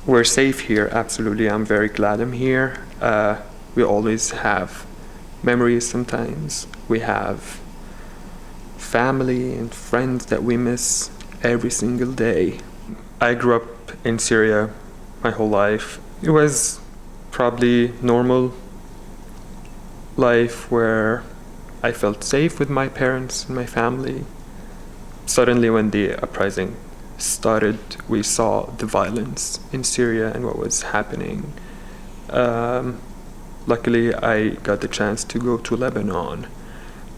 We're safe here, absolutely. I'm very glad I'm here. We always have memories sometimes. We have family and friends that we miss every single day. I grew up in Syria my whole life. It was probably normal life where I felt safe with my parents and my family. Suddenly when the uprising started, we saw the violence in Syria and what was happening. Luckily, I got the chance to go to Lebanon,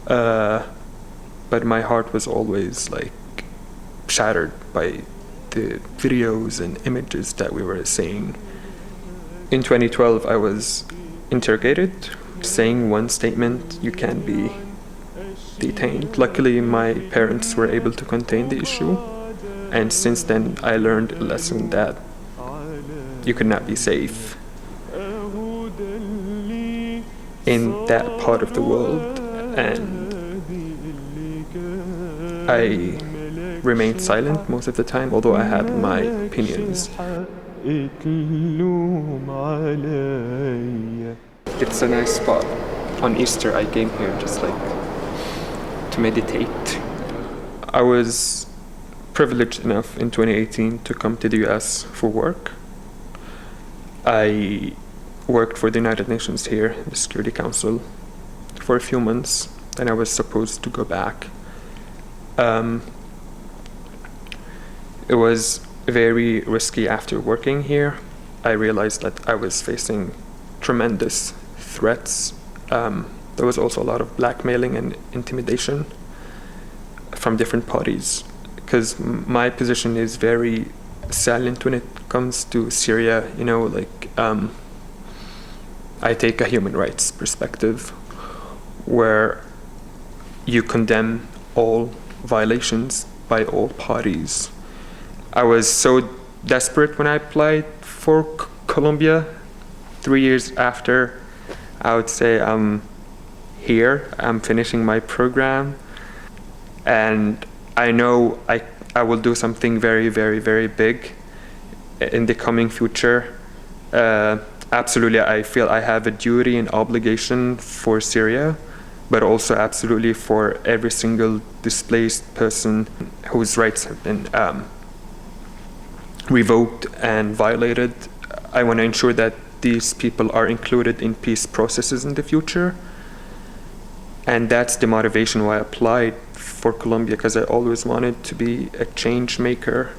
but my heart was always like shattered by the videos and images that we were seeing. In 2012, I was interrogated, saying one statement: "You can't be detained." Luckily, my parents were able to contain the issue, and since then I learned a lesson that you could not be safe in that part of the world, and I remained silent most of the time, although I had my opinions. It's a nice spot. On Easter I came here just like to meditate. I was privileged enough in 2018 to come to the US for work. I worked for the United Nations here, the Security Council, for a few months, and I was supposed to go back. It was very risky after working here. I realized that I was facing tremendous threats. There was also a lot of blackmailing and intimidation from different parties, because my position is very salient when it comes to Syria. You know, like I take a human rights perspective where you condemn all violations by all parties. I was so desperate when I applied for Colombia. 3 years after, I would say I'm here, I'm finishing my program, and I know I will do something very, very, very big in the coming future. Absolutely, I feel I have a duty and obligation for Syria, but also absolutely for every single displaced person whose rights have been revoked and violated. I want to ensure that these people are included in peace processes in the future. And that's the motivation why I applied for Colombia, because I always wanted to be a change maker.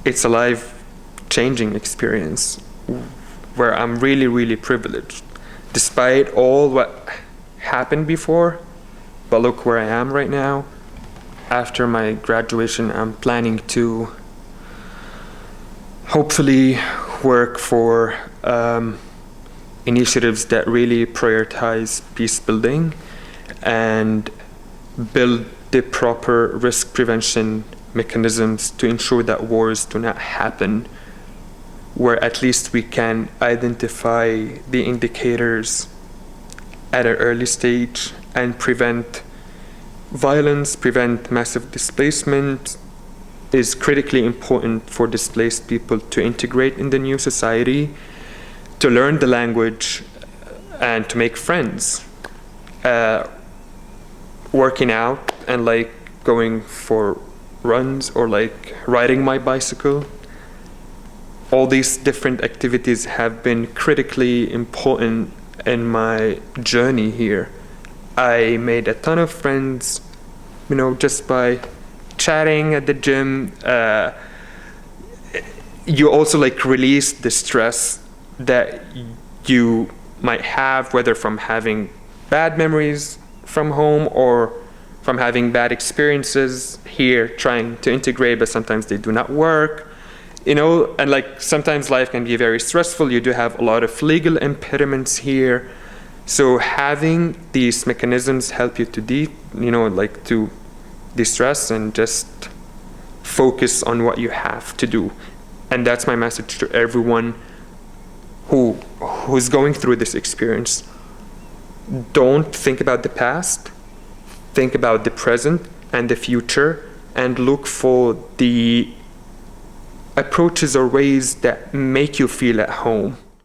It's a life-changing experience where I'm really, really privileged. Despite all what happened before, but look where I am right now. After my graduation, I'm planning to hopefully work for initiatives that really prioritize peace building and build the proper risk prevention mechanisms to ensure that wars do not happen, where at least we can identify the indicators at an early stage and prevent violence, prevent massive displacement. Is critically important for displaced people to integrate in the new society, to learn the language, and to make friends. Working out and like going for runs or like riding my bicycle. All these different activities have been critically important in my journey here. I made a ton of friends, you know, just by chatting at the gym. You also like release the stress that you might have, whether from having bad memories from home or from having bad experiences here trying to integrate, but sometimes they do not work. You know, and like sometimes life can be very stressful. You do have a lot of legal impediments here. So having these mechanisms help you to to de-stress and just focus on what you have to do. And that's my message to everyone who's going through this experience. Don't think about the past, think about the present and the future, and look for the approaches or ways that make you feel at home.